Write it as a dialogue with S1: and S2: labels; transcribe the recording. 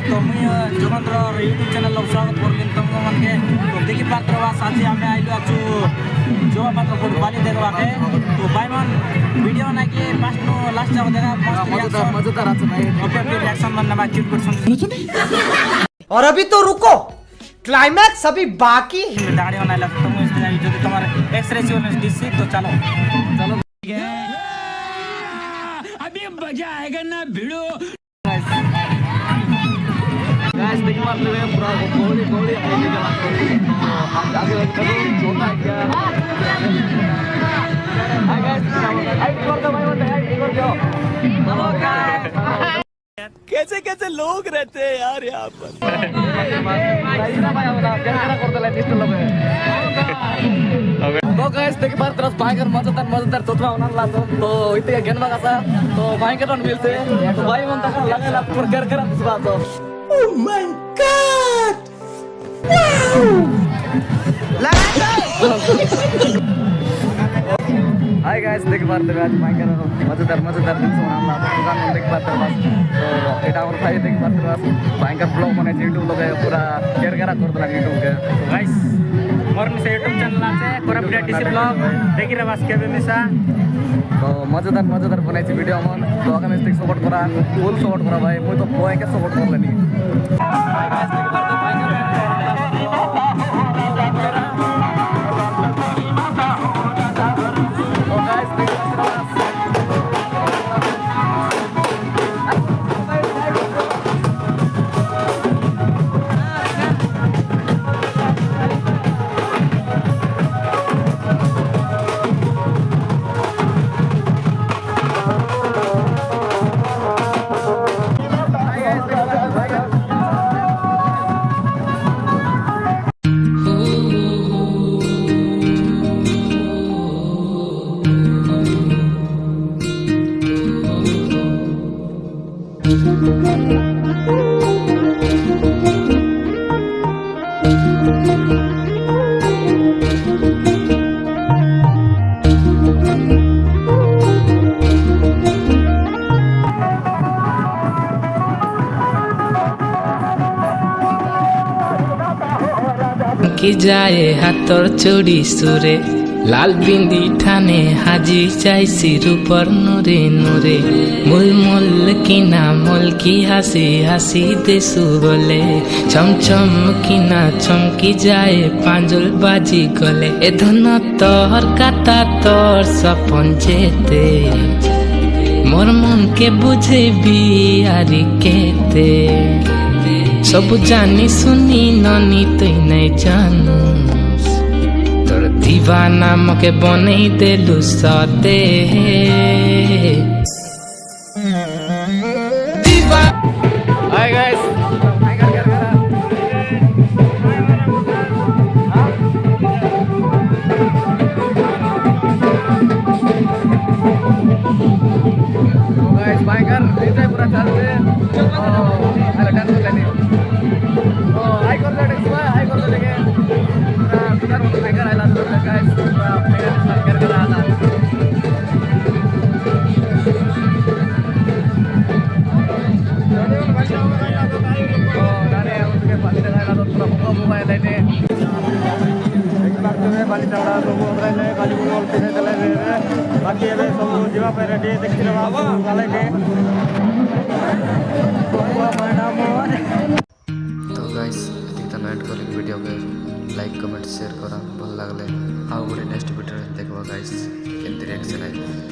S1: तो मुझे जोगंद्र YouTube channel स्वागत करलिन तुमको मन के तो देखी पात्र साथी हमें आइलो आछु जो पात्र को बाली देखवा के तो भाई मन वीडियो ना के फर्स्ट नो लास्ट तक देखा मजेदार আছে भाई ओके फिर रिएक्शन बनना बात चुप कर सुन
S2: और अभी तो रुको क्लाइमैक्स अभी बाकी है।
S1: दाढ़ी होना लग तुम इस दिन जो तुम्हारे एक्स-रे डिसी तो चलो चलो अभी मजा आएगा ना भिड़ो गाइस देखिए मारते हुए पूरा गोली गोली आगे के बात करो हम आगे करो छोटा क्या हाय गाइस हाइट कर दो भाई बोलते हाइट कर दो हेलो गाइस कैसे कैसे लोग रहते हैं यार यहाँ पर तो गाइस देखिए बार तरफ भयंकर मजेदार तोतवा होना तो इतने गेन बगा तो भयंकर रन मिलते तो भाई मन तक लगा पर कर इस बात तो oh my God hi guys देख पाते हैं आज भयंकर मजेदार दिन सोना दुकान में देख पाते हैं बस तो एटा और भाई देख पाते हैं बस भयंकर ब्लॉग बने यूट्यूब लोग पूरा शेयर करा कर दला यूट्यूब के तो गाइस मोर से यूट्यूब चैनल আছে कोरापुट डीसी ब्लॉग देखि रे बस केबे मिसा तो मजेदार बनाइছি ভিডিও আমন তো আগামী স্টিক সাপোর্ট করা ফুল সাপোর্ট করা ভাই মই তো ভয়ঙ্কর সাপোর্ট করলেনি গাইস দেখ পাতে ভয়ঙ্কর
S3: কি যায় হাতর চড়ি সুরে লাল বিন্দি ঠানে হাজি চাইছি রূপর নূরে নূরে মুলমুল কিনা মলকি হাসি হাসি দেশু বলে ছমছম কিনা চমকি যায় পাঁজল বাজি গলে এ ধন তোর কাতা তোর সপন যেতে মোর মনকে বুঝেবি আরি কেতে सब जानी सुनी ननी तुई नहीं जानू तोर दीवाना मके बने देलु सते दीवा हाय गाइस बाइकर इधर पूरा चलते अरे डांस करने तो आई कर ले के पूरा बाइकर आइला तो गाइस पूरा प्लेयर सर्कल कर रहा था तो गाने उसके पानी लगाया तो पूरा मोबाइल लेने एक बार तो मैं पानी चढ़ा तो वो उधर ले गाली को बोल के चले गए बाकी ये सब जीवा पे रेडी देखते रहो बाबा गाले के
S4: तो गाइस एतिक एंड करी वीडियो के लाइक कमेंट शेयर करा भल लागले आउ गोटे नेक्स्ट वीडियो देखबा गाइस केमती रिएक्शन आइ